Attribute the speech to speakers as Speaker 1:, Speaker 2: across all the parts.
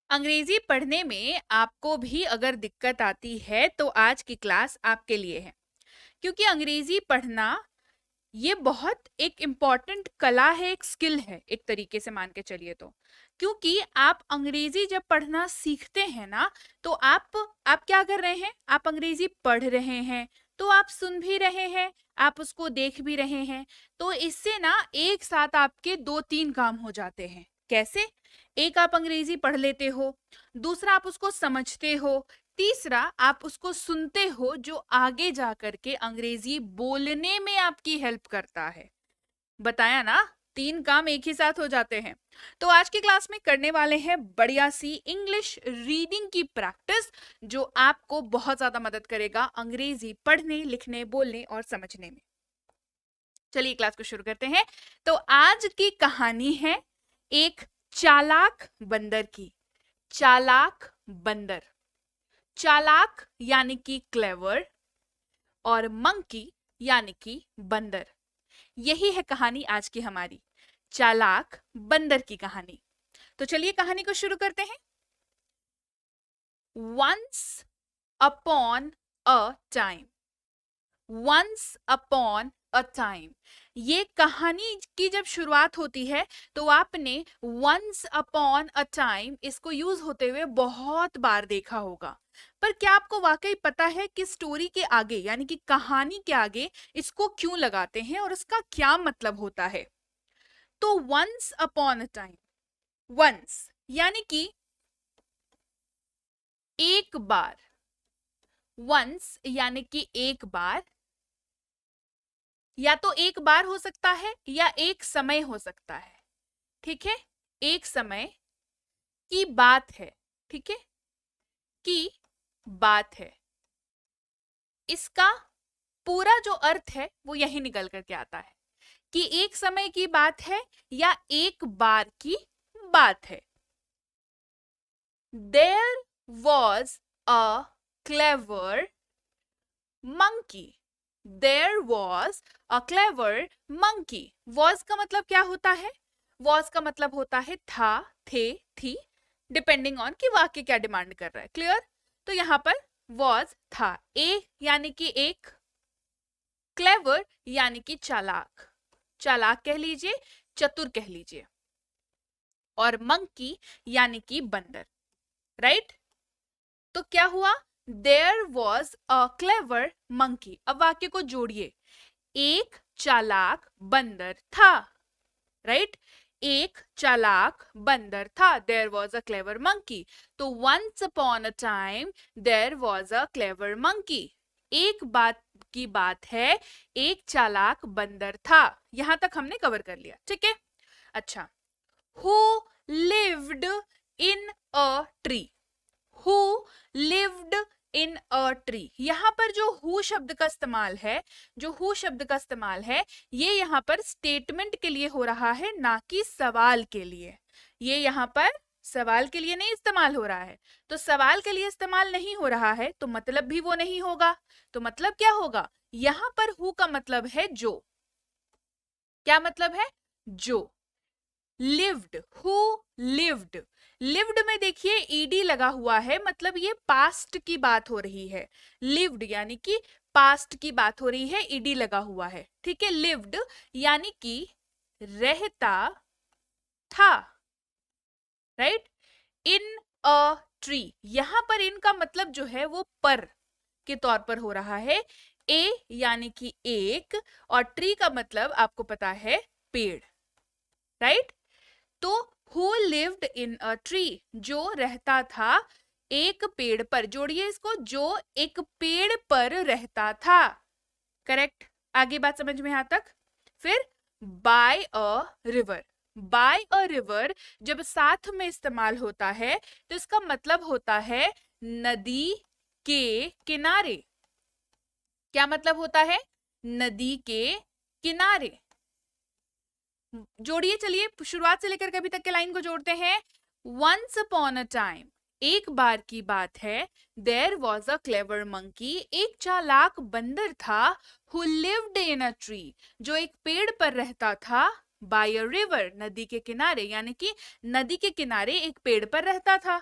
Speaker 1: अंग्रेजी पढ़ने में आपको भी अगर दिक्कत आती है तो आज की क्लास आपके लिए है। क्योंकि अंग्रेजी पढ़ना ये बहुत एक इम्पॉर्टेंट कला है, एक स्किल है, एक तरीके से मान के चलिए तो। क्योंकि आप अंग्रेजी जब पढ़ना सीखते हैं ना, तो आप क्या कर रहे हैं? आप अंग्रेजी पढ़ रहे हैं, तो आप सुन भी रहे हैं, आप उसको देख भी रहे हैं। तो इससे ना एक साथ आपके दो तीन काम हो जाते हैं। कैसे? एक, आप अंग्रेजी पढ़ लेते हो, दूसरा आप उसको समझते हो, तीसरा आप उसको सुनते हो, जो आगे जा करके अंग्रेजी बोलने में आपकी हेल्प करता है। बताया ना, तीन काम एक ही साथ हो जाते हैं। तो आज की क्लास में करने वाले हैं बढ़िया सी इंग्लिश रीडिंग की प्रैक्टिस, जो आपको बहुत ज्यादा मदद करेगा अंग्रेजी पढ़ने, लिखने, बोलने और समझने में। चलिए क्लास को शुरू करते हैं। तो आज की कहानी है एक चालाक बंदर की। चालाक बंदर, चालाक यानी कि क्लेवर और मंकी यानी कि बंदर। यही है कहानी आज की हमारी, चालाक बंदर की कहानी। तो चलिए कहानी को शुरू करते हैं। Once upon a time, once upon a time, ये कहानी की जब शुरुआत होती है तो आपने वंस अपॉन अ टाइम इसको यूज होते हुए बहुत बार देखा होगा। पर क्या आपको वाकई पता है कि स्टोरी के आगे यानी कि कहानी के आगे इसको क्यों लगाते हैं और इसका क्या मतलब होता है? तो once upon a time, once यानी कि एक बार, वंस यानी कि एक बार, या तो एक बार हो सकता है या एक समय हो सकता है। ठीक है, एक समय की बात है। ठीक है, की बात है। इसका पूरा जो अर्थ है वो यही निकल करके आता है कि एक समय की बात है या एक बार की बात है। There was a clever monkey. There was a clever monkey. Was का मतलब क्या होता है? Was का मतलब होता है था, थे, थी, डिपेंडिंग ऑन कि वाक्य क्या डिमांड कर रहा है। क्लियर? तो यहां पर was था, ए यानी कि एक, क्लेवर यानी कि चालाक, चालाक कह लीजिए, चतुर कह लीजिए, और मंकी यानी कि बंदर। राइट? तो क्या हुआ? There was a clever monkey. अब वाक्य को जोड़िए, एक चालाक बंदर था। राइट? एक चालाक बंदर था। There was a clever monkey. तो once upon a time there was a clever monkey. एक बात की बात है, एक चालाक बंदर था। यहां तक हमने कवर कर लिया। ठीक है, अच्छा। Who lived in a tree, who lived in a tree. यहां पर जो हु शब्द का इस्तेमाल है, जो हु शब्द का इस्तेमाल है, ये यहां पर स्टेटमेंट के लिए हो रहा है, ना कि सवाल के लिए। ये यहां पर सवाल के लिए नहीं इस्तेमाल हो रहा है। तो सवाल के लिए इस्तेमाल नहीं हो रहा है तो मतलब भी वो नहीं होगा। तो मतलब क्या होगा? यहां पर हु का मतलब है जो। क्या मतलब है? जो। लिव्ड, हु लिव्ड, लिव्ड में देखिए ईडी लगा हुआ है, मतलब ये पास्ट की बात हो रही है। लिव्ड यानी कि पास्ट की बात हो रही है, ईडी लगा हुआ है। ठीक है, लिव्ड यानी कि रहता था। राइट? इन अ ट्री, यहां पर इन का मतलब जो है वो पर के तौर पर हो रहा है। ए यानी कि एक, और ट्री का मतलब आपको पता है पेड़। राइट? तो who lived in a tree, जो रहता था एक पेड़ पर। जोड़िए इसको, जो एक पेड़ पर रहता था। करेक्ट? आगे बात समझ में यहां तक? फिर by a river, by a river जब साथ में इस्तेमाल होता है तो इसका मतलब होता है नदी के किनारे। क्या मतलब होता है? नदी के किनारे। जोड़िए, चलिए शुरुआत से लेकर अभी तक के लाइन को जोड़ते हैं। वंस अपॉन अ टाइम, एक बार की बात है, there was a clever monkey, एक चालाक बंदर था, who lived in a tree, जो एक पेड़ पर रहता था, बाय अ रिवर, नदी के किनारे, यानी कि नदी के किनारे एक पेड़ पर रहता था।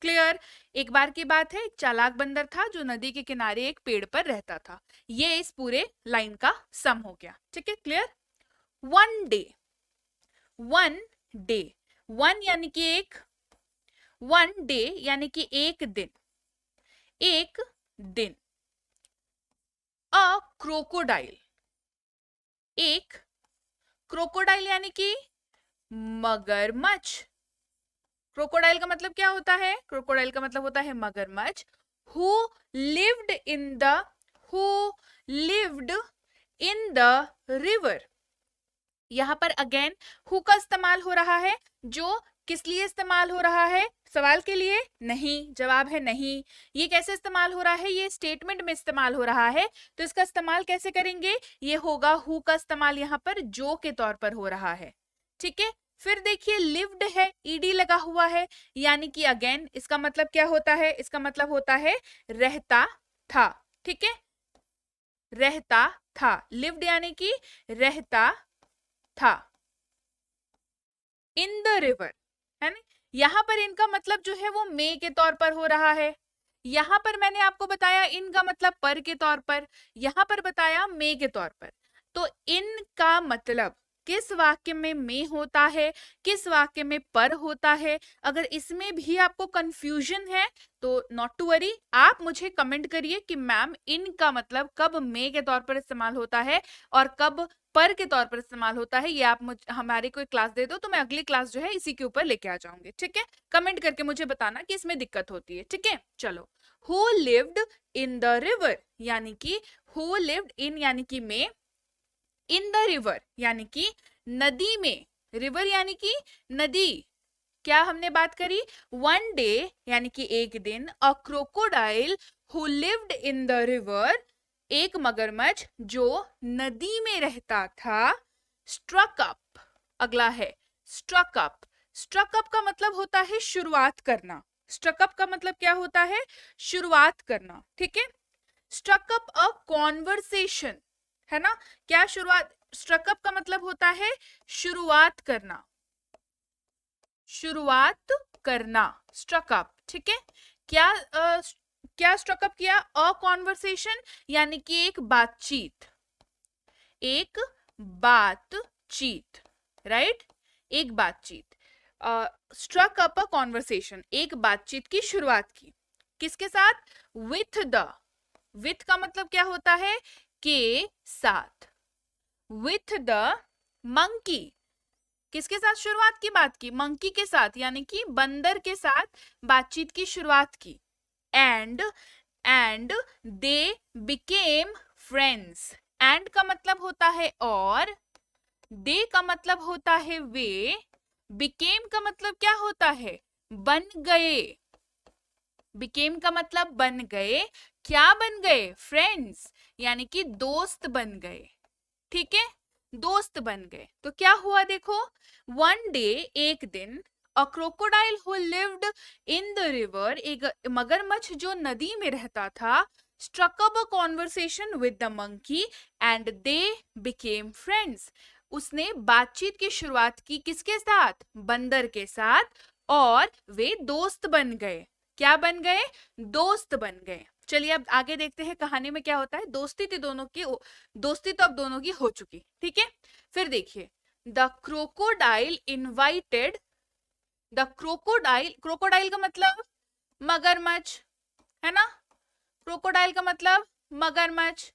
Speaker 1: क्लियर? एक बार की बात है, एक चालाक बंदर था जो नदी के किनारे एक पेड़ पर रहता था। ये इस पूरे लाइन का सम हो गया। ठीक है, clear? One day, one day, one यानी कि एक, वन डे यानी कि एक दिन, एक दिन। अ क्रोकोडाइल, एक क्रोकोडाइल यानी कि मगरमच्छ। क्रोकोडाइल का मतलब क्या होता है? क्रोकोडाइल का मतलब होता है मगरमच्छ। Who lived in the, who lived in the river. यहां पर अगेन हु का इस्तेमाल हो रहा है, जो किस लिए इस्तेमाल हो रहा है? सवाल के लिए? नहीं, जवाब है नहीं। ये कैसे इस्तेमाल हो रहा है? ये स्टेटमेंट में इस्तेमाल हो रहा है, तो इसका इस्तेमाल कैसे करेंगे? ये होगा हु का इस्तेमाल यहां पर जो के तौर पर हो रहा है। ठीक है, फिर देखिए लिव्ड है, ईडी लगा हुआ है, यानी कि अगेन इसका मतलब क्या होता है? इसका मतलब होता है रहता था। ठीक है, रहता था, लिव्ड यानी कि रहता था। इन द रिवर, है ना? यहां पर इनका मतलब जो है वो मे के तौर पर हो रहा है। यहां पर मैंने आपको बताया इन का मतलब पर के तौर पर, यहां पर बताया मे के तौर पर। तो इन का मतलब किस वाक्य में मे होता है, किस वाक्य में पर होता है? अगर इसमें भी आपको कंफ्यूजन है तो नॉट टू वरी, आप मुझे कमेंट करिए कि मैम इन का मतलब कब मे के तौर पर इस्तेमाल होता है और कब पर के तौर पर इस्तेमाल होता है। ये आप हमारी कोई क्लास दे दो तो मैं अगली क्लास जो है इसी के ऊपर लेके आ जाऊंगी। ठीक है, कमेंट करके मुझे बताना कि इसमें दिक्कत होती है। ठीक है, चलो। Who lived in the river यानी कि हु लिव्ड इन यानी कि में, इन द रिवर यानी कि नदी में, रिवर यानी कि नदी। क्या हमने बात करी? वन डे यानी कि एक दिन, a crocodile who lived in the river, एक मगरमच्छ जो नदी में रहता था, स्ट्रक अप, अगला है स्ट्रक अप। स्ट्रक अप का मतलब होता है शुरुआत करना। स्ट्रक अप का मतलब क्या होता है? शुरुआत करना। ठीक है, स्ट्रक अप अ कॉन्वर्सेशन, है ना? क्या शुरुआत? स्ट्रक अप का मतलब होता है शुरुआत करना, शुरुआत करना, स्ट्रक अप। ठीक है, क्या क्या स्ट्रक अप किया? अ कॉन्वर्सेशन यानी कि एक बातचीत, एक बातचीत, राइट? एक बातचीत। स्ट्रक अप अ कॉन्वर्सेशन, एक बातचीत की शुरुआत की। किसके साथ? विथ द, विथ का मतलब क्या होता है? के साथ। विथ द मंकी, किसके साथ शुरुआत की? बात की मंकी के साथ, यानी कि बंदर के साथ बातचीत की शुरुआत की। And they became friends. And का मतलब होता है और, दे का मतलब होता है वे, बिकेम का मतलब क्या होता है? बन गए। बिकेम का मतलब बन गए। क्या बन गए? फ्रेंड्स, यानी कि दोस्त बन गए। ठीक है, दोस्त बन गए। तो क्या हुआ देखो, वन डे एक दिन, a crocodile who lived in the river, एक मगरमच्छ जो नदी में रहता था, struck up a conversation with the monkey and they became friends. उसने बातचीत की शुरुआत की किसके साथ? बंदर के साथ, और वे दोस्त बन गए। क्या बन गए? दोस्त बन गए। चलिए अब आगे देखते हैं कहानी में क्या होता है। दोस्ती थी दोनों की, दोस्ती तो अब दोनों की हो चुकी। ठीक है, फिर देखिए, the crocodile invited, the crocodile, crocodile का मतलब मगरमच्छ, है ना? क्रोकोडाइल का मतलब मगरमच्छ।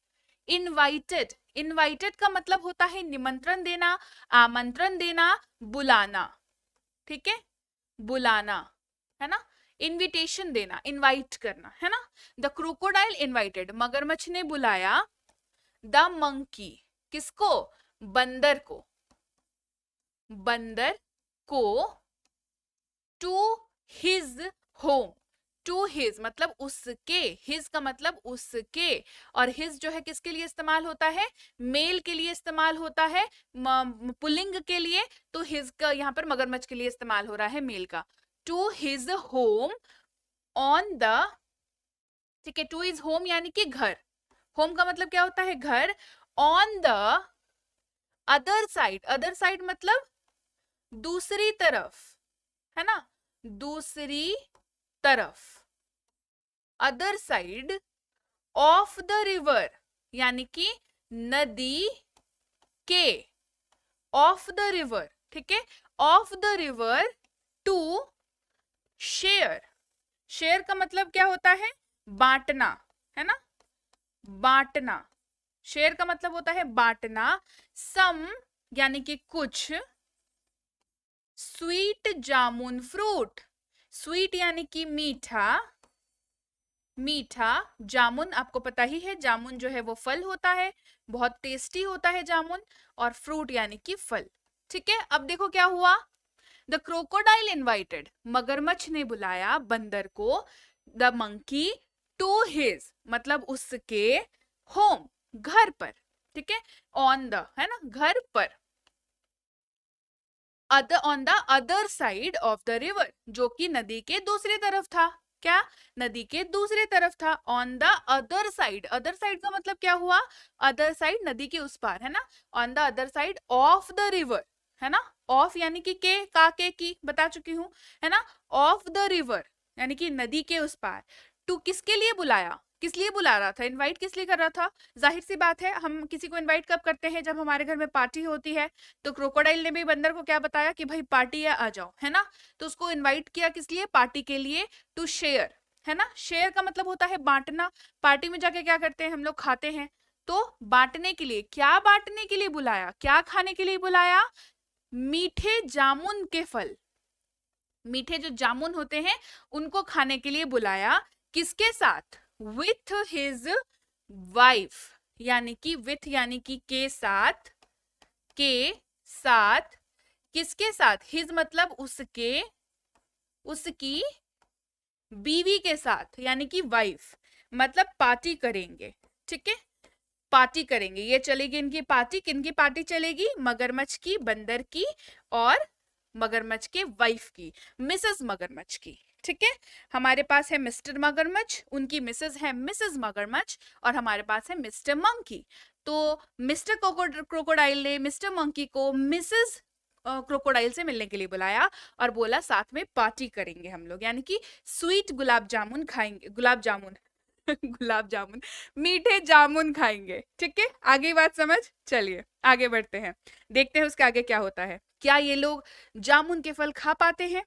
Speaker 1: इनवाइटेड, इनवाइटेड का मतलब होता है निमंत्रण देना, आमंत्रण देना, बुलाना। ठीक है, बुलाना, है ना? इनविटेशन देना, इनवाइट करना, है ना? द क्रोकोडाइल इनवाइटेड, मगरमच्छ ने बुलाया, द मंकी, किसको? बंदर को, बंदर को, to his home. To his मतलब उसके, हिज का मतलब उसके, और हिज जो है किसके लिए इस्तेमाल होता है? मेल के लिए इस्तेमाल होता है, पुल्लिंग के लिए। तो हिज का यहाँ पर मगरमच्छ के लिए इस्तेमाल हो रहा है मेल का। To his home on the, ठीक है, टू हिज होम यानी कि घर। होम का मतलब क्या होता है? घर। On the other side, other side मतलब दूसरी तरफ, है ना? दूसरी तरफ, other side of the river, यानी कि नदी के, ऑफ द रिवर, ठीक है, of the river to share, share का मतलब क्या होता है, बांटना, है ना, बांटना, शेयर का मतलब होता है बांटना, सम यानी कि कुछ, स्वीट जामुन फ्रूट, स्वीट यानी कि मीठा, मीठा, जामुन आपको पता ही है, जामुन जो है वो फल होता है, बहुत टेस्टी होता है जामुन, और फ्रूट यानी कि फल, ठीक है। अब देखो क्या हुआ, द क्रोकोडाइल इनवाइटेड, मगरमच्छ ने बुलाया बंदर को, द मंकी टू हिज, मतलब उसके, होम, घर पर, ठीक है, ऑन द, है ना, घर पर, on the other side of the river, जो कि नदी के दूसरी तरफ था, क्या, नदी के दूसरे तरफ था, on the other side, other side का मतलब क्या हुआ, अदर साइड नदी के उस पार, है ना, on the other side of the river, है ना, ऑफ यानी कि के, का, के, की बता चुकी हूं, है ना, ऑफ द रिवर यानी कि नदी के उस पार, टू किसके लिए बुलाया, किस लिए बुला रहा था, इनवाइट किस लिए कर रहा था, जाहिर सी बात है हम किसी को इनवाइट कब करते हैं, जब हमारे घर में पार्टी होती है, तो क्रोकोडाइल ने भी बंदर को क्या बताया कि भाई पार्टी है, आ जाओ, है ना, तो उसको इनवाइट किया किस लिए, पार्टी के लिए, टू शेयर, है ना, शेयर का मतलब होता है बांटना, पार्टी में जाके क्या करते हैं हम लोग, खाते हैं, तो बांटने के लिए, क्या बांटने के लिए बुलाया, क्या खाने के लिए बुलाया, मीठे जामुन के फल, मीठे जो जामुन होते हैं उनको खाने के लिए बुलाया, किसके साथ, विथ हिज वाइफ, यानी कि विथ यानी कि के साथ, के साथ, किसके साथ, हिज मतलब उसके, उसकी बीवी के साथ, यानी कि वाइफ, मतलब पार्टी करेंगे, ठीक है, पार्टी करेंगे, ये चलेगी इनकी पार्टी, किनकी पार्टी चलेगी, मगरमच्छ की, बंदर की, और मगरमच्छ के वाइफ की, मिसेस मगरमच्छ की, ठीक है, हमारे पास है मिस्टर मगरमच्छ, उनकी मिसेस है मिसेस मगरमच्छ, और हमारे पास है मिस्टर मंकी, तो मिस्टर क्रोकोडाइल ने मिस्टर मंकी को मिसेस क्रोकोडाइल से मिलने के लिए बुलाया, और बोला साथ में पार्टी करेंगे हम लोग, यानी कि स्वीट गुलाब जामुन खाएंगे, गुलाब जामुन गुलाब जामुन, मीठे जामुन खाएंगे, ठीक है, आगे बात समझ, चलिए आगे बढ़ते हैं, देखते हैं उसके आगे क्या होता है, क्या ये लोग जामुन के फल खा पाते हैं,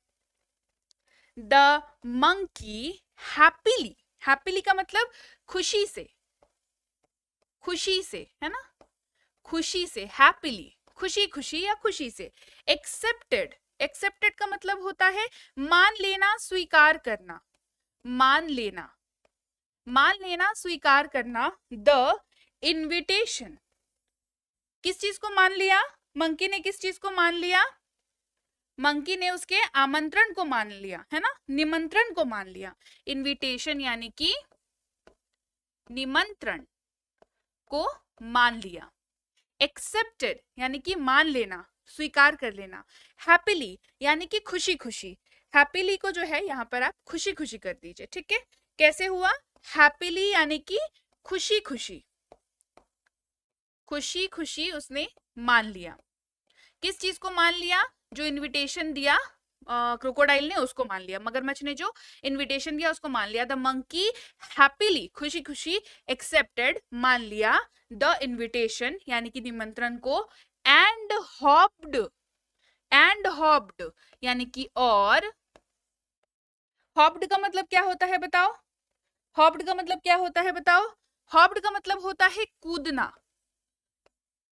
Speaker 1: द मंकी हैप्पीली, हैप्पीली का मतलब खुशी से, खुशी से, है ना, खुशी से, हैप्पीली, खुशी खुशी या खुशी से, एक्सेप्टेड, एक्सेप्टेड का मतलब होता है मान लेना, स्वीकार करना, मान लेना, मान लेना, स्वीकार करना, द इनविटेशन, किस चीज को मान लिया, मंकी ने किस चीज को मान लिया, मंकी ने उसके आमंत्रण को मान लिया, है ना, निमंत्रण को मान लिया, इनविटेशन यानी कि निमंत्रण को मान लिया, एक्सेप्टेड यानी कि मान लेना, स्वीकार कर लेना, हैप्पीली यानी कि खुशी खुशी, हैप्पीली को जो है यहाँ पर आप खुशी खुशी कर दीजिए, ठीक है, कैसे हुआ, हैप्पीली यानी कि खुशी खुशी, खुशी खुशी उसने मान लिया, किस चीज को मान लिया, जो इनविटेशन दिया क्रोकोडाइल ने उसको मान लिया, मगरमच्छ ने जो इनविटेशन दिया उसको मान लिया, द मंकी हैप्पीली, खुशी खुशी, एक्सेप्टेड, मान लिया, द इनविटेशन यानी कि निमंत्रण को, एंड हॉप्ड, एंड हॉप्ड यानी कि और, हॉप्ड का मतलब क्या होता है बताओ, हॉप्ड का मतलब क्या होता है बताओ, हॉप्ड का मतलब होता है कूदना,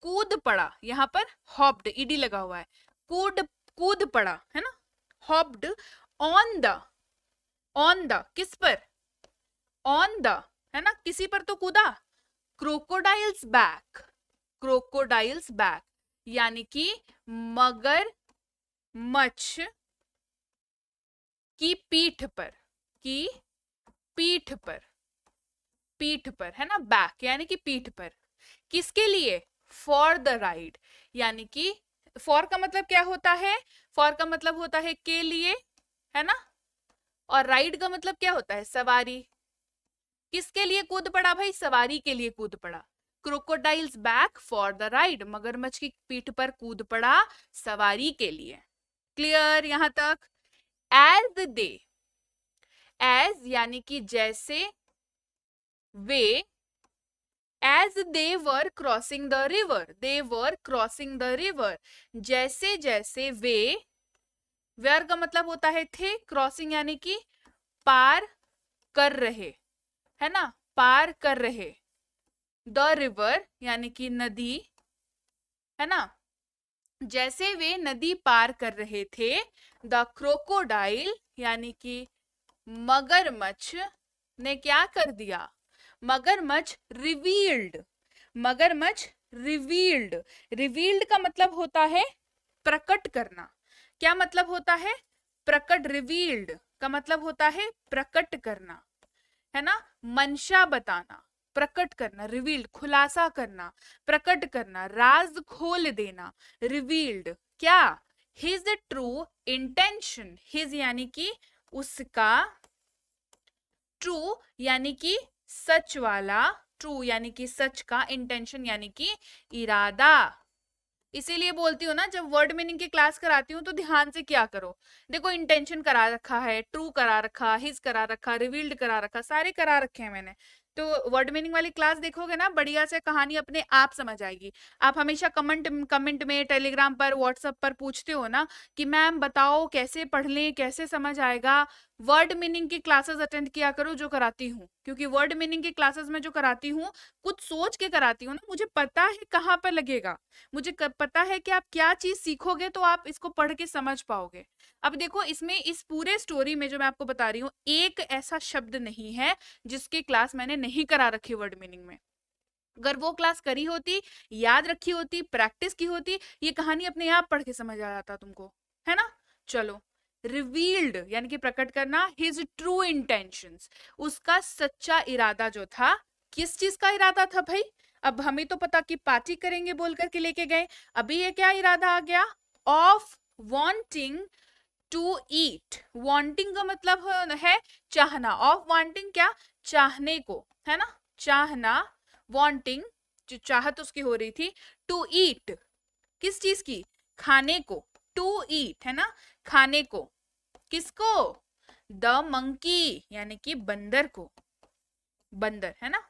Speaker 1: कूद पड़ा, यहाँ पर हॉप्ड ईडी लगा हुआ है, कूद, कूद पड़ा, है ना, hopped, on the, on the किस पर, ऑन द, है ना, किसी पर तो कूदा, क्रोकोडाइल्स बैक, क्रोकोडाइल्स बैक यानी कि मगर मच्छ की पीठ पर, की पीठ पर, पीठ पर, है ना, बैक यानी कि पीठ पर, किसके लिए, फॉर द राइड, यानी कि फॉर का मतलब क्या होता है, फॉर का मतलब होता है के लिए, है ना, और राइड का मतलब क्या होता है, सवारी, किसके लिए कूद पड़ा भाई, सवारी के लिए कूद पड़ा, crocodiles back for the ride, मगरमच्छ की पीठ पर कूद पड़ा सवारी के लिए, क्लियर यहां तक, एज दे, एज यानी कि जैसे, वे, as they were crossing the river, they were crossing the river, जैसे जैसे वे, वेयर का मतलब होता है थे, क्रॉसिंग यानी कि पार कर रहे, है ना, पार कर रहे, द रिवर यानी कि नदी, है ना, जैसे वे नदी पार कर रहे थे, द क्रोकोडाइल यानी कि मगरमच्छ ने क्या कर दिया, मगरमच्छ रिवील्ड, मगरमच्छ रिवील्ड, रिवील्ड का मतलब होता है प्रकट करना, क्या मतलब होता है, प्रकट, रिवील्ड का मतलब होता है प्रकट करना, है ना, मंशा बताना, प्रकट करना, रिवील्ड खुलासा करना, प्रकट करना, राज खोल देना, रिवील्ड क्या, हिज ट्रू इंटेंशन, हिज यानी कि उसका, ट्रू यानी कि सच वाला, ट्रू यानी कि सच का, इंटेंशन यानी कि इरादा, इसीलिए बोलती हूँ ना, जब वर्ड मीनिंग की क्लास कराती हूँ तो ध्यान से क्या करो, देखो इंटेंशन करा रखा है, ट्रू करा रखा, हिज करा रखा, रिवील्ड करा रखा, सारे करा रखे हैं मैंने, तो वर्ड मीनिंग वाली क्लास देखोगे ना, बढ़िया से कहानी अपने आप समझ आएगी। आप हमेशा कमेंट में, टेलीग्राम पर, व्हाट्सएप पर पूछते हो ना कि मैम बताओ कैसे पढ़ लें, कैसे समझ आएगा, वर्ड मीनिंग की क्लासेस अटेंड किया करो जो कराती हूँ, क्योंकि वर्ड मीनिंग की क्लासेस में जो कराती हूँ कुछ सोच के कराती हूँ ना, मुझे पता है कहाँ पर लगेगा, मुझे पता है कि आप क्या चीज सीखोगे तो आप इसको पढ़ के समझ पाओगे। अब देखो इसमें, इस पूरे स्टोरी में जो मैं आपको बता रही हूँ, एक ऐसा शब्द नहीं है जिसकी क्लास मैंने नहीं करा रखी वर्ड मीनिंग में, अगर वो क्लास करी होती, याद रखी होती, प्रैक्टिस की होती, ये कहानी अपने आप पढ़ के समझ आ जाता तुमको, है ना। चलो, रिवील्ड यानी कि प्रकट करना, हिज ट्रू इंटेंशंस, उसका सच्चा इरादा जो था, किस चीज का इरादा था भाई, अब हमें तो पता कि पार्टी करेंगे बोल करके लेके गए, अभी ये क्या इरादा आ गया, of wanting to eat, wanting का मतलब है चाहना, ऑफ वांटिंग क्या, चाहने को, है ना, चाहना, वांटिंग जो चाहत उसकी हो रही थी, टू ईट किस चीज की, खाने को, टू ईट है ना, खाने को, किसको, द मंकी यानी कि बंदर को, बंदर, है ना।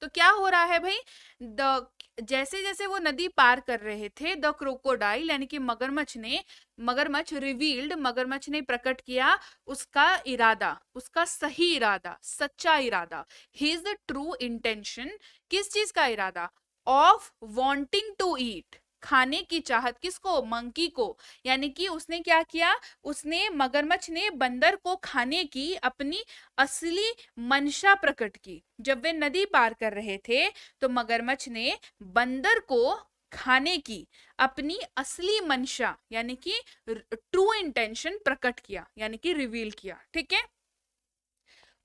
Speaker 1: तो क्या हो रहा है भाई, द जैसे जैसे वो नदी पार कर रहे थे, द क्रोकोडाइल यानी कि मगरमच्छ रिवील्ड, मगरमच्छ ने प्रकट किया उसका इरादा, उसका सही इरादा, सच्चा इरादा, हिज ट्रू इंटेंशन, किस चीज का इरादा, ऑफ वांटिंग टू ईट, खाने की चाहत, किसको, मंकी को, यानी कि उसने क्या किया, उसने, मगरमच्छ ने बंदर को खाने की अपनी असली मंशा प्रकट की, जब वे नदी पार कर रहे थे तो मगरमच्छ ने बंदर को खाने की अपनी असली मंशा यानी कि ट्रू इंटेंशन प्रकट किया, यानी कि रिवील किया, ठीक है।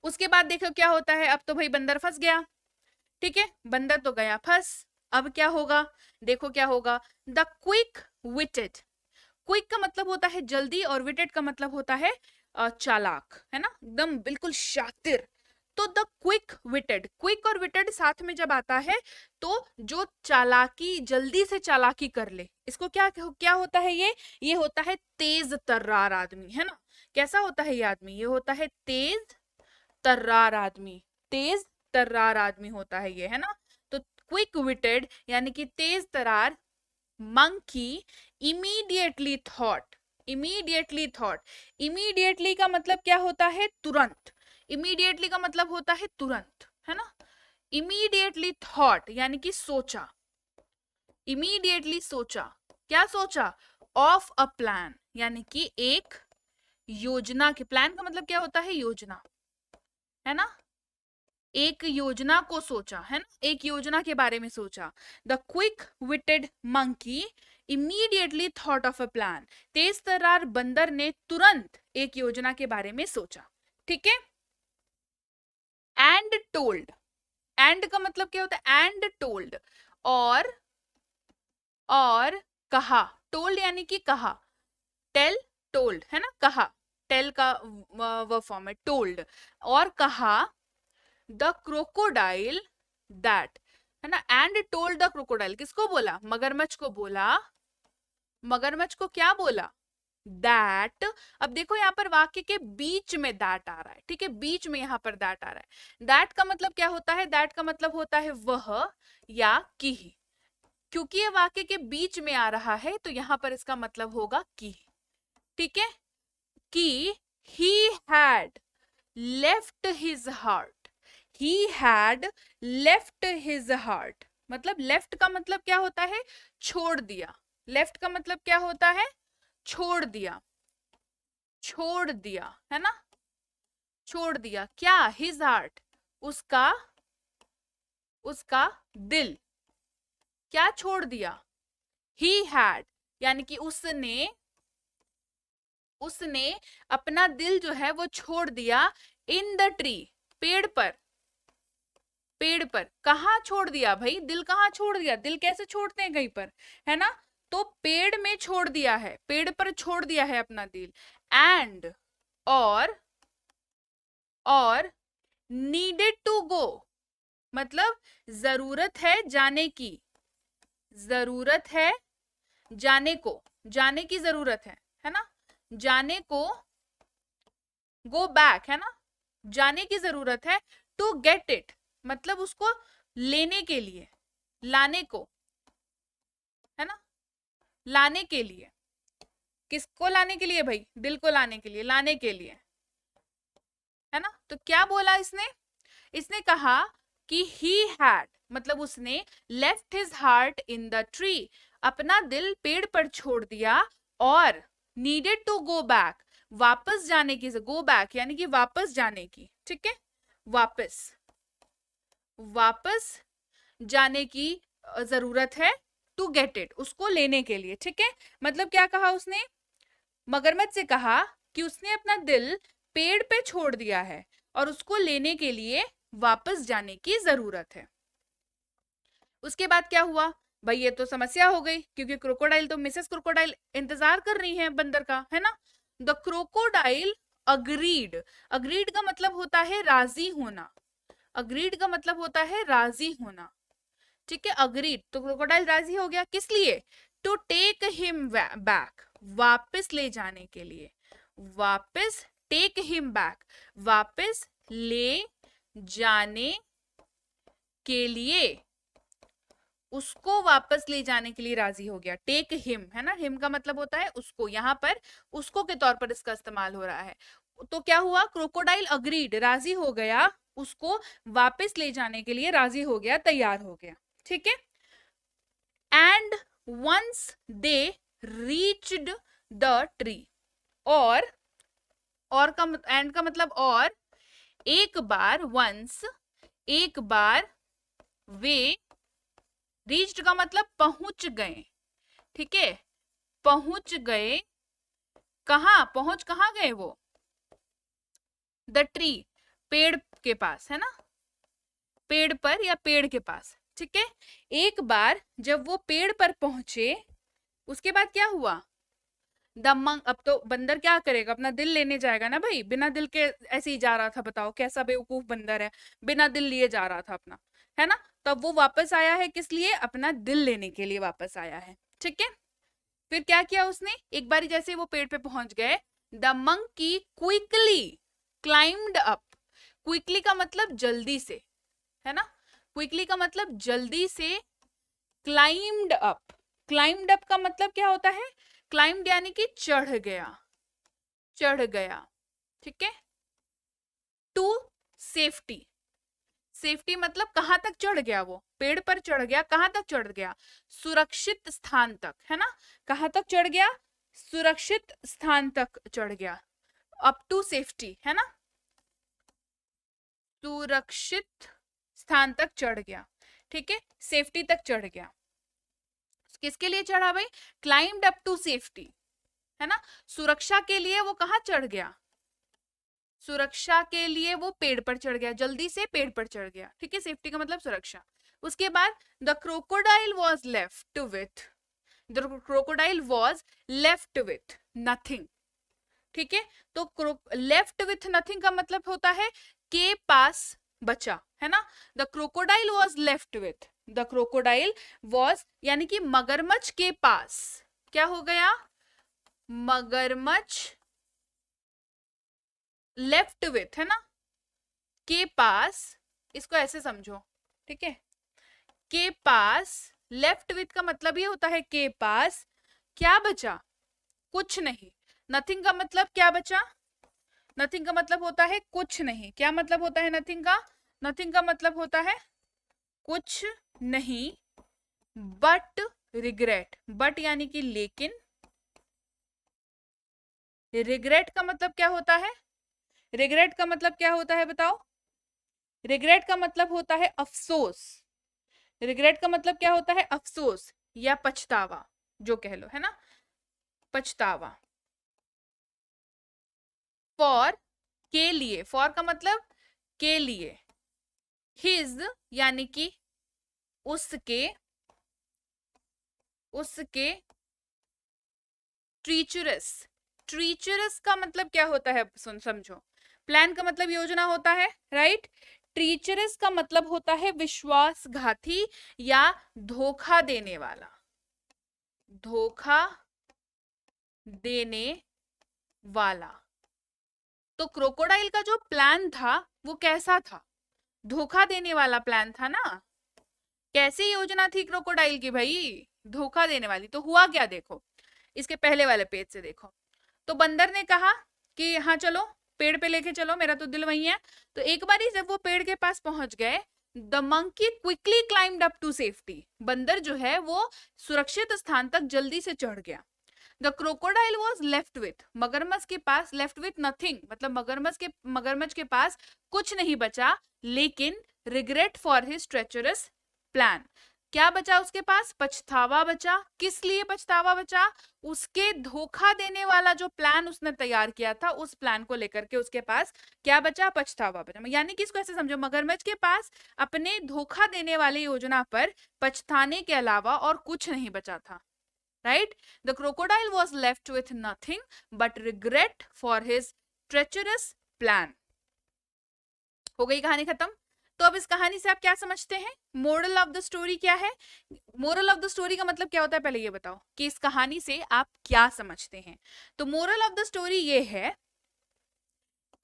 Speaker 1: उसके बाद देखो क्या होता है, अब तो भाई बंदर फंस गया, ठीक है, बंदर तो गया फंस, अब क्या होगा, देखो क्या होगा, द क्विक विटेड, क्विक का मतलब होता है जल्दी और विटेड का मतलब होता है चालाक, है ना, एकदम बिल्कुल शातिर, तो द क्विक विटेड, क्विक और विटेड साथ में जब आता है तो जो चालाकी, जल्दी से चालाकी कर ले, इसको क्या क्या होता है, ये होता है तेज तर्रार आदमी, है ना, कैसा होता है ये आदमी, ये होता है तेज तर्रार आदमी, तेज तर्रार आदमी होता है ये, है ना। तो क्विक विटेड यानी कि तेज तर्रार, monkey immediately thought, immediately thought, immediately का मतलब क्या होता है, तुरंत, इमीडिएटली का मतलब होता है तुरंत, है ना, इमीडिएटली थॉट यानी कि सोचा, इमीडिएटली सोचा, क्या सोचा, ऑफ अ प्लान यानी कि एक योजना के, प्लान का मतलब क्या होता है, योजना, है ना, एक योजना को सोचा, है ना, एक योजना के बारे में सोचा, the quick witted monkey immediately thought of a plan, तेज तर्रार बंदर ने तुरंत एक योजना के बारे में सोचा, ठीक है। एंड टोल्ड, एंड का मतलब क्या होता है, एंड टोल्ड, और कहा, टोल्ड यानी कि कहा, टेल, टोल्ड, है ना, कहा, टेल का वर्ब फॉर्म है टोल्ड, और कहा, द क्रोकोडाइल दैट, है ना, एंड टोल्ड द क्रोकोडाइल, किसको बोला, मगरमच्छ को बोला, मगरमच्छ को क्या बोला, दैट, अब देखो यहाँ पर वाक्य के बीच में दैट आ रहा है, ठीक है, बीच में यहाँ पर दैट आ रहा है। दैट का मतलब क्या होता है? दैट का मतलब होता है वह या कि। क्योंकि ये वाक्य के बीच में आ रहा है तो यहाँ पर इसका मतलब होगा कि, ठीक है, कि he had left his heart, he had left his heart, मतलब लेफ्ट का मतलब क्या होता है? छोड़ दिया। लेफ्ट का मतलब क्या होता है? छोड़ दिया, छोड़ दिया, है ना, छोड़ दिया क्या? हिज हार्ट, उसका, उसका दिल, क्या छोड़ दिया? ही हैड, यानी कि उसने, उसने अपना दिल जो है वो छोड़ दिया इन द ट्री, पेड़ पर, पेड़ पर। कहाँ छोड़ दिया भाई? दिल कहाँ छोड़ दिया? दिल कैसे छोड़ते हैं कहीं पर, है ना, तो पेड़ में छोड़ दिया है, पेड़ पर छोड़ दिया है अपना दिल। एंड, और नीडेड टू गो, मतलब जरूरत है जाने की, जरूरत है जाने को, जाने की जरूरत है ना, जाने को, गो बैक, है ना, जाने की जरूरत है। टू गेट इट, मतलब उसको लेने के लिए, लाने को, है ना, लाने के लिए। किसको लाने के लिए भाई? दिल को लाने के लिए, लाने के लिए, है ना। तो क्या बोला इसने? इसने कहा कि he had, मतलब उसने left his heart in the tree, अपना दिल पेड़ पर छोड़ दिया, और needed to go back, वापस जाने की, go back यानी कि वापस जाने की, ठीक है, वापस, वापस जाने की जरूरत है, टू गेट इट, उसको लेने के लिए, ठीक है। मतलब क्या कहा उसने? मगरमच्छ से कहा कि उसने अपना दिल पेड़ पे छोड़ दिया है और उसको लेने के लिए वापस जाने की जरूरत है। उसके बाद क्या हुआ भाई? ये तो समस्या हो गई, क्योंकि क्रोकोडाइल, तो मिसेस क्रोकोडाइल इंतजार कर रही है बंदर का, है ना। द क्रोकोडाइल अग्रीड, अग्रीड का मतलब होता है राजी होना, अग्रीड का मतलब होता है राजी होना, ठीक है, अग्रीड, तो क्रोकोडाइल राजी हो गया, किस लिए? टू टेक हिम बैक, वापस ले जाने के लिए, वापस, टेक हिम बैक, वापस ले जाने के लिए, उसको वापस ले जाने के लिए राजी हो गया। टेक हिम, है ना, हिम का मतलब होता है उसको, यहाँ पर उसको के तौर पर इसका इस्तेमाल हो रहा है। तो क्या हुआ? क्रोकोडाइल अग्रीड, राजी हो गया, उसको वापस ले जाने के लिए राजी हो गया, तैयार हो गया, ठीक है। And once they reached the tree, और का एंड का मतलब और, एक बार, वंस एक बार, वे, रीच्ड का मतलब पहुंच गए, ठीक है, पहुंच गए, कहां पहुंच, कहां गए वो? द ट्री, पेड़ के पास, है ना, पेड़ पर या पेड़ के पास, ठीक है। एक बार जब वो पेड़ पर पहुंचे, उसके बाद क्या हुआ? दमंग, अब तो बंदर क्या करेगा? अपना दिल लेने जाएगा ना भाई, बिना दिल के ऐसे ही जा रहा था, बताओ कैसा बेवकूफ बंदर है, बिना दिल लिए जा रहा था अपना, है ना। तब वो वापस आया है, किस लिए? अपना दिल लेने के लिए वापस आया है, ठीक है। फिर क्या किया उसने? एक बार जैसे वो पेड़ पे पहुंच गए, the monkey quickly climbed up, quickly का मतलब जल्दी से, है ना, क्विकली का मतलब जल्दी से, क्लाइम्ड अप, क्लाइम्ड अप का मतलब क्या होता है? क्लाइम्ड यानी कि चढ़ गया, चढ़ गया, ठीक है। टू सेफ्टी, सेफ्टी मतलब कहां तक चढ़ गया? वो पेड़ पर चढ़ गया, कहां तक चढ़ गया? सुरक्षित स्थान तक, है ना, कहां तक चढ़ गया? सुरक्षित स्थान तक चढ़ गया, अप टू सेफ्टी, है ना, सुरक्षित स्थान तक चढ़ गया, ठीक है, सेफ्टी तक चढ़ गया। किसके लिए चढ़ा भाई? क्लाइम्ड अप टू सेफ्टी, है ना, सुरक्षा के लिए वो कहां चढ़ गया? सुरक्षा के लिए वो पेड़ पर चढ़ गया, जल्दी से पेड़ पर चढ़ गया, ठीक है, सेफ्टी का मतलब सुरक्षा। उसके बाद the crocodile was left with, the crocodile was left with nothing, ठीक है। तो लेफ्ट विथ नथिंग का मतलब होता है के पास बचा, है ना। The crocodile was left with, the crocodile was यानी कि मगरमच्छ के पास क्या हो गया? मगरमच्छ लेफ्ट विथ, है ना, के पास, इसको ऐसे समझो, ठीक है, के पास, लेफ्ट विथ का मतलब ये होता है के पास क्या बचा, कुछ नहीं। नथिंग का मतलब क्या बचा, नथिंग का मतलब होता है कुछ नहीं। क्या मतलब होता है नथिंग का, नथिंग का मतलब होता है कुछ नहीं, बट रिग्रेट, बट यानी कि लेकिन, रिग्रेट का मतलब क्या होता है, रिग्रेट का मतलब क्या होता है बताओ, रिग्रेट का मतलब होता है अफसोस, रिग्रेट का मतलब क्या होता है, अफसोस या पछतावा, जो कह लो, है ना, पछतावा। फॉर, के लिए, फॉर का मतलब के लिए, हिज यानी कि उसके, उसके, ट्रीचरस, ट्रीचरस का मतलब क्या होता है, सुन समझो, प्लान का मतलब योजना होता है, राइट, ट्रीचरस का मतलब होता है विश्वासघाती या धोखा देने वाला, धोखा देने वाला। तो क्रोकोडाइल का जो प्लान था वो कैसा था, धोखा देने वाला प्लान था ना। कैसी योजना थी क्रोकोडाइल की भाई, धोखा देने वाली। तो हुआ क्या देखो, इसके पहले वाले पेज से देखो। तो बंदर ने कहा कि हाँ चलो पेड़ पे लेके चलो, मेरा तो दिल वही है। तो एक बार जब वो पेड़ के पास पहुंच गए, the monkey quickly climbed up to safety, बंदर जो है वो सुरक्षित स्थान तक जल्दी से चढ़ गया। The crocodile was left with, मगरमच्छ के पास, लेफ्ट विथ नथिंग मतलब मगरमच्छ के पास कुछ नहीं बचा, लेकिन regret for his treacherous plan. क्या बचा उसके पास, पछतावा बचा। किस लिए पछतावा बचा, उसके धोखा देने वाला जो प्लान उसने तैयार किया था, उस प्लान को लेकर के उसके पास क्या बचा, पछतावा बचा। यानी कि इसको ऐसे समझो, मगरमच्छ के पास अपने धोखा देने वाली योजना पर पछताने के अलावा और कुछ नहीं बचा था, right? The crocodile was left with nothing but regret for his treacherous plan. हो गई कहानी खत्म। तो अब इस कहानी से आप क्या समझते हैं, मोरल ऑफ द स्टोरी क्या है, मोरल ऑफ द स्टोरी का मतलब क्या होता है, पहले ये बताओ कि इस कहानी से आप क्या समझते हैं। तो मोरल ऑफ द स्टोरी ये है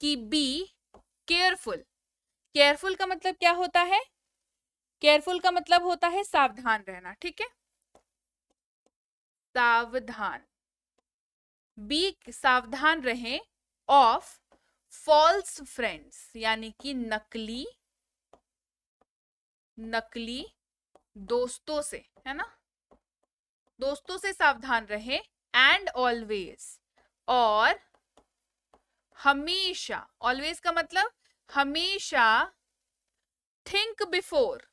Speaker 1: कि बी केयरफुल, केयरफुल का मतलब क्या होता है, केयरफुल का मतलब होता है सावधान रहना, ठीक है, सावधान, बी सावधान रहें ऑफ फॉल्स फ्रेंड्स यानी कि नकली, नकली दोस्तों से, है ना, दोस्तों से सावधान रहे, एंड ऑलवेज, और हमेशा, ऑलवेज का मतलब हमेशा, थिंक बिफोर,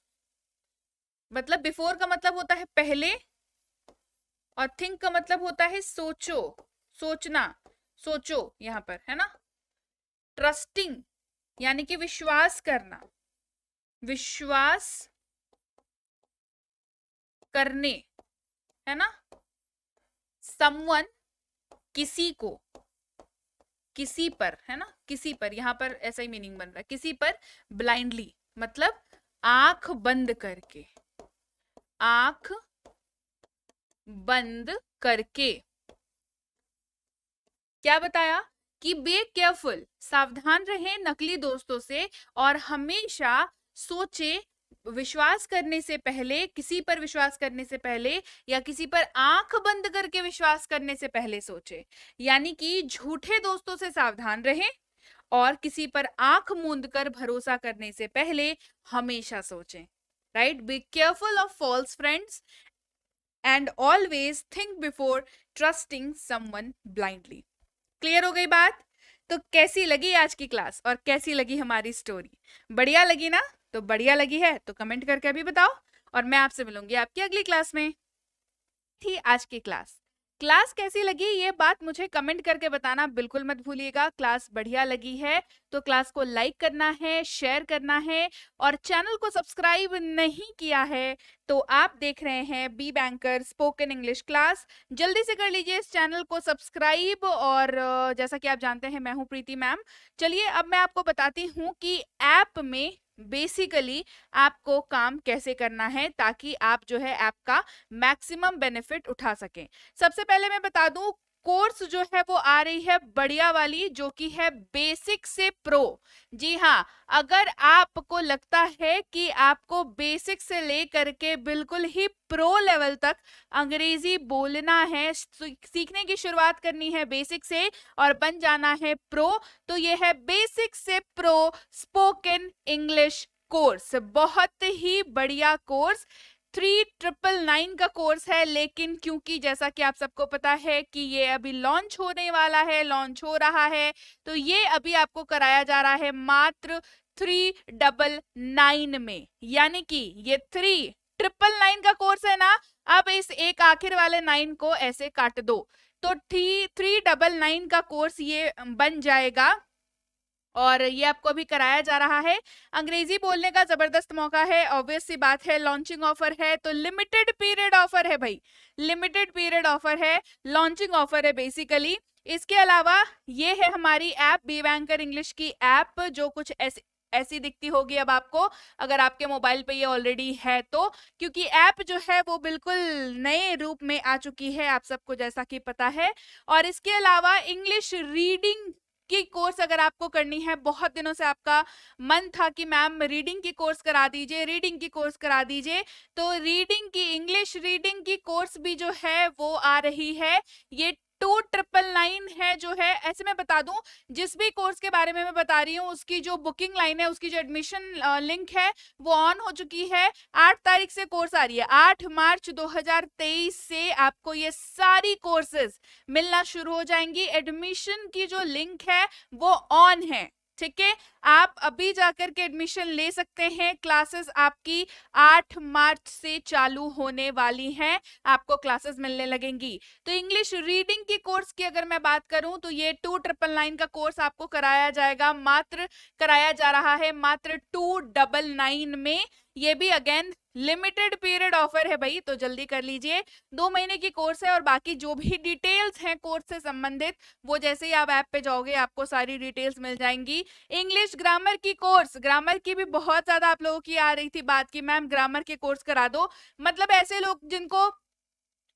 Speaker 1: मतलब बिफोर का मतलब होता है पहले, और थिंक का मतलब होता है सोचो, सोचना, सोचो यहां पर, है ना, ट्रस्टिंग यानी कि विश्वास करना, विश्वास करने, है ना, समवन किसी को, किसी पर, है ना, किसी पर, यहां पर ऐसा ही मीनिंग बन रहा है, किसी पर ब्लाइंडली मतलब आंख बंद करके, आंख बंद करके। क्या बताया कि बी केयरफुल, सावधान रहे नकली दोस्तों से, और हमेशा सोचे, विश्वास करने से पहले, किसी पर विश्वास करने से पहले या किसी पर आंख बंद करके विश्वास करने से पहले सोचे, यानी कि झूठे दोस्तों से सावधान रहे और किसी पर आंख मूंद कर भरोसा करने से पहले हमेशा सोचें, right, be careful of false friends and always think before trusting someone blindly. Clear हो गई बात। तो कैसी लगी आज की क्लास और कैसी लगी हमारी स्टोरी, बढ़िया लगी ना, तो बढ़िया लगी है तो कमेंट करके अभी बताओ, और मैं आपसे मिलूंगी आपकी अगली क्लास में। थी आज की क्लास, क्लास कैसी लगी ये बात मुझे कमेंट करके बताना बिल्कुल मत भूलिएगा। क्लास बढ़िया लगी है तो क्लास को लाइक करना है, शेयर करना है, और चैनल को सब्सक्राइब नहीं किया है तो आप देख रहे हैं Be Banker spoken English class, जल्दी से कर लीजिए इस चैनल को सब्सक्राइब। और जैसा कि आप जानते हैं मैं हूं प्रीति मैम। चलिए अब मैं आपको बताती हूँ कि ऐप में बेसिकली आपको काम कैसे करना है ताकि आप जो है ऐप का मैक्सिमम बेनिफिट उठा सकें। सबसे पहले मैं बता दूं कोर्स जो है वो आ रही है बढ़िया वाली, जो कि है बेसिक से प्रो। जी हाँ, अगर आपको लगता है कि आपको बेसिक से लेकर के बिल्कुल ही प्रो लेवल तक अंग्रेजी बोलना है, सीखने की शुरुआत करनी है बेसिक से और बन जाना है प्रो, तो ये है बेसिक से प्रो स्पोकन इंग्लिश कोर्स। बहुत ही बढ़िया कोर्स, 3999 का कोर्स है। लेकिन क्योंकि जैसा कि आप सबको पता है कि ये अभी लॉन्च होने वाला है, लॉन्च हो रहा है, तो ये अभी आपको कराया जा रहा है मात्र 399 में। यानी कि ये 3999 का कोर्स है ना, अब इस एक आखिर वाले 9 को ऐसे काट दो तो 399 का कोर्स ये बन जाएगा। और ये आपको अभी कराया जा रहा है। अंग्रेजी बोलने का जबरदस्त मौका है, ऑब्वियस सी बात है, लॉन्चिंग ऑफर है, तो लिमिटेड पीरियड ऑफर है भाई, लिमिटेड पीरियड ऑफर है, लॉन्चिंग ऑफर है बेसिकली। इसके अलावा ये है हमारी ऐप, बी बैंकर इंग्लिश की ऐप, जो कुछ ऐसी दिखती होगी अब आपको, अगर आपके मोबाइल पे ये ऑलरेडी है तो, क्योंकि ऐप जो है वो बिल्कुल नए रूप में आ चुकी है आप सबको, जैसा कि पता है। और इसके अलावा इंग्लिश रीडिंग की कोर्स अगर आपको करनी है, बहुत दिनों से आपका मन था कि मैम रीडिंग की कोर्स करा दीजिए, रीडिंग की कोर्स करा दीजिए, तो रीडिंग की, इंग्लिश रीडिंग की कोर्स भी जो है वो आ रही है। ये 2999 है जो है। ऐसे मैं बता दूं, जिस भी कोर्स के बारे में मैं बता रही हूँ उसकी जो बुकिंग लाइन है, उसकी जो एडमिशन लिंक है वो ऑन हो चुकी है। 8 तारीख से कोर्स आ रही है, 8 मार्च 2023 से आपको ये सारी कोर्सेज मिलना शुरू हो जाएंगी। एडमिशन की जो लिंक है वो ऑन है, ठीक है, आप अभी जाकर के एडमिशन ले सकते हैं। क्लासेस आपकी 8 मार्च से चालू होने वाली हैं, आपको क्लासेस मिलने लगेंगी। तो इंग्लिश रीडिंग की कोर्स की अगर मैं बात करूं तो ये 2999 का कोर्स आपको कराया जाएगा, मात्र कराया जा रहा है मात्र 299 में। ये भी अगेन लिमिटेड पीरियड ऑफर है भाई, तो जल्दी कर लीजिए। 2 महीने की कोर्स है और बाकी जो भी डिटेल्स हैं कोर्स से संबंधित, वो जैसे ही आप ऐप पे जाओगे आपको सारी डिटेल्स मिल जाएंगी। इंग्लिश ग्रामर की कोर्स, ग्रामर की भी बहुत ज्यादा आप लोगों की आ रही थी बात की मैम ग्रामर के कोर्स करा दो, मतलब ऐसे लोग जिनको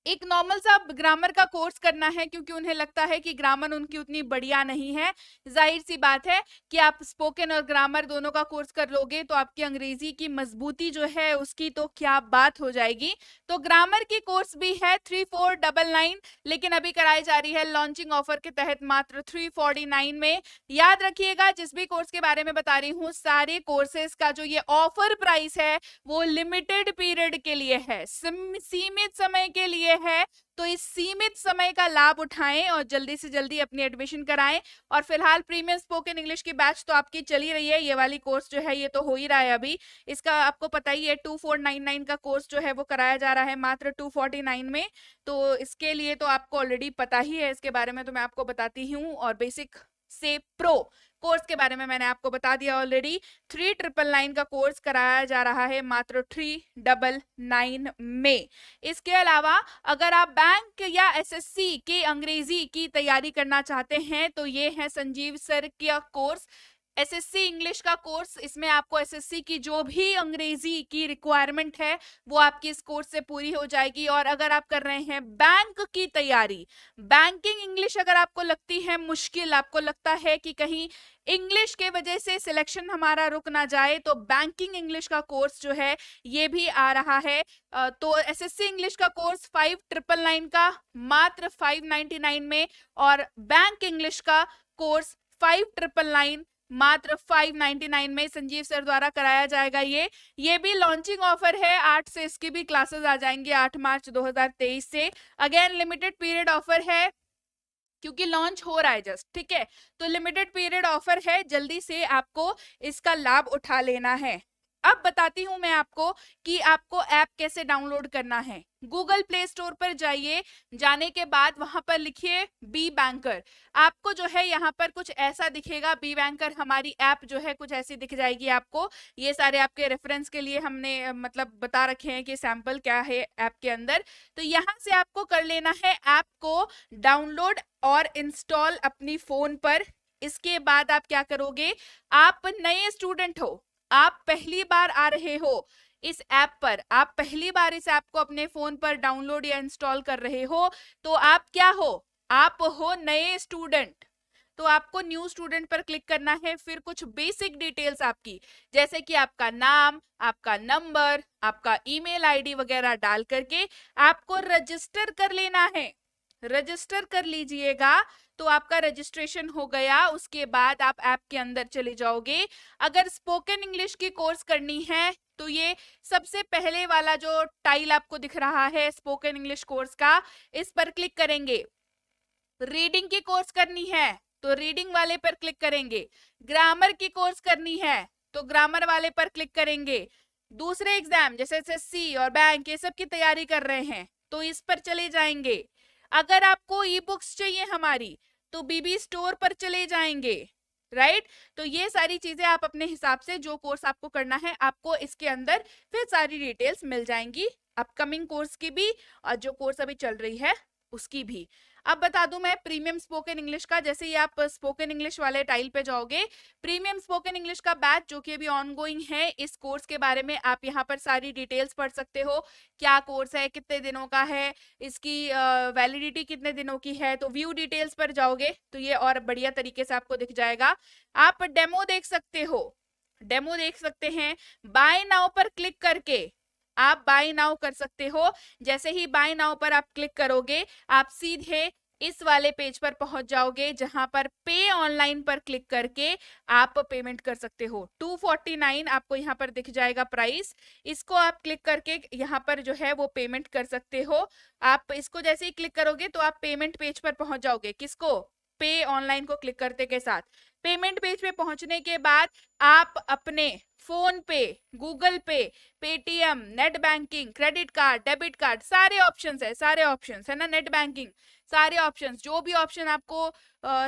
Speaker 1: एक नॉर्मल सा ग्रामर का कोर्स करना है, क्योंकि उन्हें लगता है कि ग्रामर उनकी उतनी बढ़िया नहीं है। जाहिर सी बात है कि आप स्पोकन और ग्रामर दोनों का कोर्स कर लोगे तो आपकी अंग्रेजी की मजबूती जो है उसकी तो क्या बात हो जाएगी। तो ग्रामर की कोर्स भी है 3499, लेकिन अभी कराई जा रही है लॉन्चिंग ऑफर के तहत मात्र 349 में। याद रखिएगा, जिस भी कोर्स के बारे में बता रही हूँ, सारे कोर्सेज का जो ये ऑफर प्राइस है वो लिमिटेड पीरियड के लिए है, सीमित समय के लिए है। तो इस सीमित समय का लाभ उठाएं और जल्दी से जल्दी अपनी एडमिशन कराएं। और फिलहाल प्रीमियम स्पोकन इंग्लिश की बैच तो आपकी चली रही है, ये वाली कोर्स जो है ये तो हो ही रहा है अभी, इसका आपको पता ही है। 2499 का कोर्स जो है वो कराया जा रहा है मात्र 249 में, तो इसके लिए तो आपको ऑलरेडी पता ही है, इसके बारे में तो मैं आपको बताती हूँ। और बेसिक से प्रो कोर्स के बारे में मैंने आपको बता दिया ऑलरेडी। 3999 का कोर्स कराया जा रहा है मात्र 399 में। इसके अलावा अगर आप बैंक या एसएससी की अंग्रेजी की तैयारी करना चाहते हैं तो ये है संजीव सर का कोर्स, एसएससी इंग्लिश का कोर्स। इसमें आपको एसएससी की जो भी अंग्रेजी की रिक्वायरमेंट है वो आपकी इस कोर्स से पूरी हो जाएगी। और अगर आप कर रहे हैं बैंक की तैयारी, बैंकिंग इंग्लिश अगर आपको लगती है मुश्किल, आपको लगता है कि कहीं इंग्लिश के वजह से सिलेक्शन हमारा रुक ना जाए, तो बैंकिंग इंग्लिश का कोर्स जो है ये भी आ रहा है। तो एसएससी इंग्लिश का कोर्स 5999 का मात्र 599 में, और बैंक इंग्लिश का कोर्स 5999 मात्र 599 में संजीव सर द्वारा कराया जाएगा। ये भी लॉन्चिंग ऑफर है, 8 से इसकी भी क्लासेस आ जाएंगी 8 मार्च 2023 से। अगेन लिमिटेड पीरियड ऑफर है क्योंकि लॉन्च हो रहा है जस्ट, ठीक है, तो लिमिटेड पीरियड ऑफर है, जल्दी से आपको इसका लाभ उठा लेना है। अब बताती हूं मैं आपको कि आपको ऐप कैसे डाउनलोड करना है। गूगल प्ले स्टोर पर जाइए, जाने के बाद वहां पर लिखिए बी बैंकर, आपको जो है यहाँ पर कुछ ऐसा दिखेगा। बी बैंकर हमारी ऐप जो है कुछ ऐसी दिख जाएगी आपको। ये सारे आपके रेफरेंस के लिए हमने मतलब बता रखे हैं कि सैंपल क्या है ऐप के अंदर। तो यहाँ से आपको कर लेना है ऐप को डाउनलोड और इंस्टॉल अपनी फोन पर। इसके बाद आप क्या करोगे, आप नए स्टूडेंट हो, आप पहली बार आ रहे हो इस ऐप पर, आप पहली बार इस ऐप को अपने फोन पर डाउनलोड या इंस्टॉल कर रहे हो, तो आप क्या हो, आप हो नए स्टूडेंट तो आपको न्यू स्टूडेंट पर क्लिक करना है। फिर कुछ बेसिक डिटेल्स आपकी, जैसे कि आपका नाम, आपका नंबर, आपका ईमेल आईडी वगैरह डाल करके आपको रजिस्टर कर लेना है। रजिस्टर कर लीजिएगा तो आपका रजिस्ट्रेशन हो गया। उसके बाद आप ऐप के अंदर चले जाओगे। अगर स्पोकन इंग्लिश की कोर्स करनी है तो ये सबसे पहले वाला जो टाइल आपको दिख रहा है स्पोकन इंग्लिश कोर्स का, इस पर क्लिक करेंगे। रीडिंग की कोर्स करनी है तो रीडिंग वाले पर क्लिक करेंगे। ग्रामर की कोर्स करनी है तो ग्रामर वाले पर क्लिक करेंगे। दूसरे एग्जाम जैसे एसएससी और बैंक ये सब की तैयारी कर रहे हैं तो इस पर चले जाएंगे। अगर आपको ई बुक्स चाहिए हमारी तो बीबी स्टोर पर चले जाएंगे। राइट तो ये सारी चीजें आप अपने हिसाब से जो कोर्स आपको करना है आपको इसके अंदर फिर सारी डिटेल्स मिल जाएंगी, अपकमिंग कोर्स की भी और जो कोर्स अभी चल रही है उसकी भी। अब बता दूं मैं प्रीमियम स्पोकन इंग्लिश का, जैसे ही आप स्पोकन इंग्लिश वाले टाइल पे जाओगे, प्रीमियम स्पोकन इंग्लिश का बैच जो कि अभी ऑनगोइंग है, इस कोर्स के बारे में आप यहाँ पर सारी डिटेल्स पढ़ सकते हो। क्या कोर्स है, कितने दिनों का है, इसकी वैलिडिटी कितने दिनों की है। तो व्यू डिटेल्स पर जाओगे तो ये और बढ़िया तरीके से आपको दिख जाएगा। आप डेमो देख सकते हो, डेमो देख सकते हैं। बाय नाउ पर क्लिक करके आप बाय नाउ कर सकते हो। जैसे ही बाय नाउ पर आप क्लिक करोगे आप सीधे इस वाले पेज पर पहुंच जाओगे जहां पर पे ऑनलाइन पर क्लिक करके आप पेमेंट कर सकते हो। 249 आपको यहाँ पर दिख जाएगा प्राइस। इसको आप क्लिक करके यहाँ पर जो है वो पेमेंट कर सकते हो। आप इसको जैसे ही क्लिक करोगे तो आप पेमेंट पेज पर पहुंच जाओगे। किसको? पे ऑनलाइन को क्लिक करते के साथ। पेमेंट पेज पे पहुंचने के बाद आप अपने फोन पे, गूगल पे, Paytm, net banking, credit card, debit card, सारे ऑप्शंस है, सारे ऑप्शंस है ना, नेट बैंकिंग, सारे ऑप्शंस, जो भी ऑप्शन आपको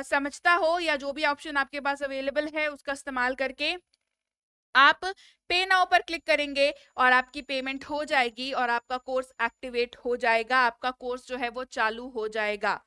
Speaker 1: समझता हो या जो भी ऑप्शन आपके पास अवेलेबल है उसका इस्तेमाल करके आप पे नाउ पर क्लिक करेंगे और आपकी पेमेंट हो जाएगी और आपका कोर्स एक्टिवेट हो जाएगा, आपका कोर्स जो है वो चालू हो जाएगा।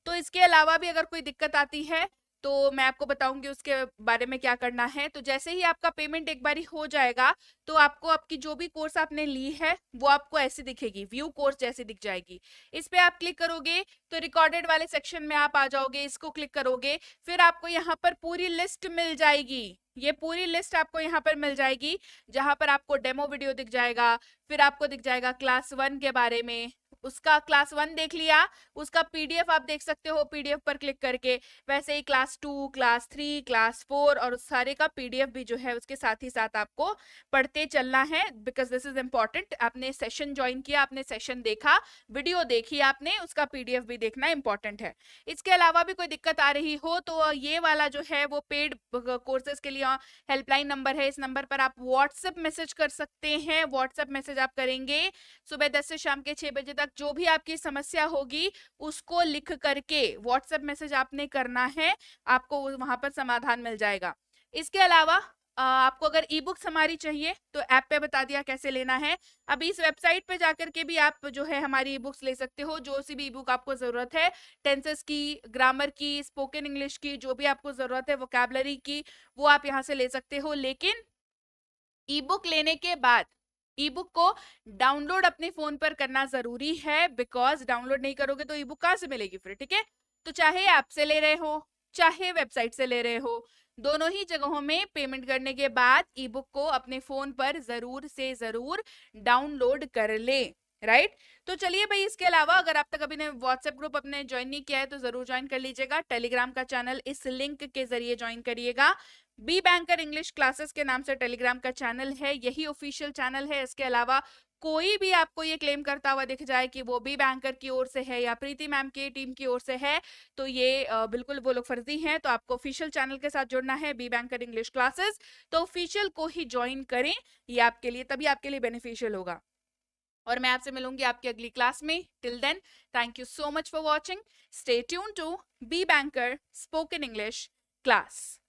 Speaker 1: तो इसके अलावा भी अगर कोई दिक्कत आती है तो मैं आपको बताऊंगी उसके बारे में क्या करना है। तो जैसे ही आपका पेमेंट एक बारी हो जाएगा तो आपको आपकी जो भी कोर्स आपने ली है वो आपको ऐसी दिखेगी, व्यू कोर्स जैसी दिख जाएगी। इस पे आप क्लिक करोगे तो रिकॉर्डेड वाले सेक्शन में आप आ जाओगे, इसको क्लिक करोगे, फिर आपको यहाँ पर पूरी लिस्ट मिल जाएगी। ये पूरी लिस्ट आपको यहाँ पर मिल जाएगी जहां पर आपको डेमो वीडियो दिख जाएगा, फिर आपको दिख जाएगा क्लास 1 के बारे में, उसका क्लास 1 देख लिया, उसका पीडीएफ आप देख सकते हो पीडीएफ पर क्लिक करके। वैसे ही क्लास 2, क्लास 3, क्लास 4 और उस सारे का पीडीएफ भी जो है उसके साथ ही साथ आपको पढ़ते चलना है, बिकॉज दिस इज इंपॉर्टेंट। आपने सेशन ज्वाइन किया, आपने सेशन देखा, वीडियो देखी आपने, उसका पीडीएफ भी देखना इंपॉर्टेंट है। इसके अलावा भी कोई दिक्कत आ रही हो तो ये वाला जो है वो पेड कोर्सेज के लिए हेल्पलाइन नंबर है, इस नंबर पर आप व्हाट्सएप मैसेज कर सकते हैं। व्हाट्सएप मैसेज आप करेंगे सुबह 10 से शाम के 6 बजे तक, जो भी आपकी समस्या होगी उसको लिख करके व्हाट्सएप मैसेज आपने करना है, आपको वहां पर समाधान मिल जाएगा। इसके अलावा आपको अगर ई बुक्स हमारी चाहिए तो ऐप पे बता दिया कैसे लेना है। अभी इस वेबसाइट पे जाकर के भी आप जो है हमारी ई बुक्स ले सकते हो, जो सी भी ई बुक आपको जरूरत है, टेंसेस की, ग्रामर की, स्पोकन इंग्लिश की, जो भी आपको जरूरत है, वोकैबुलरी की, वो आप यहाँ से ले सकते हो। लेकिन ई बुक लेने के बाद ई बुक को डाउनलोड अपने फोन पर करना जरूरी है, बिकॉज डाउनलोड नहीं करोगे तो ई बुक कहां से मिलेगी फिर, ठीक है। तो चाहे ऐप से ले रहे हो चाहे वेबसाइट से ले रहे हो, दोनों ही जगहों में पेमेंट करने के बाद ई बुक को अपने फोन पर जरूर से जरूर डाउनलोड कर ले। राइट तो चलिए भाई, इसके अलावा अगर आप तक अभी ने व्हाट्सएप ग्रुप अपने ज्वाइन नहीं किया है तो जरूर ज्वाइन कर लीजिएगा। टेलीग्राम का चैनल इस लिंक के जरिए ज्वाइन करिएगा। बी बैंकर इंग्लिश क्लासेस के नाम से टेलीग्राम का चैनल है, यही ऑफिशियल चैनल है। इसके अलावा कोई भी आपको ये क्लेम करता हुआ दिख जाए कि वो बी बैंकर की ओर से है या प्रीति मैम की टीम की ओर से है तो ये बिल्कुल वो लोग फर्जी हैं। तो आपको ऑफिशियल चैनल के साथ जुड़ना है, बी बैंकर इंग्लिश क्लासेस, तो ऑफिशियल को ही ज्वाइन करें, ये आपके लिए तभी आपके लिए बेनिफिशियल होगा। और मैं आपसे मिलूंगी आपकी अगली क्लास में। Till then thank you so much for watching, stay tune to Be Banker spoken English class.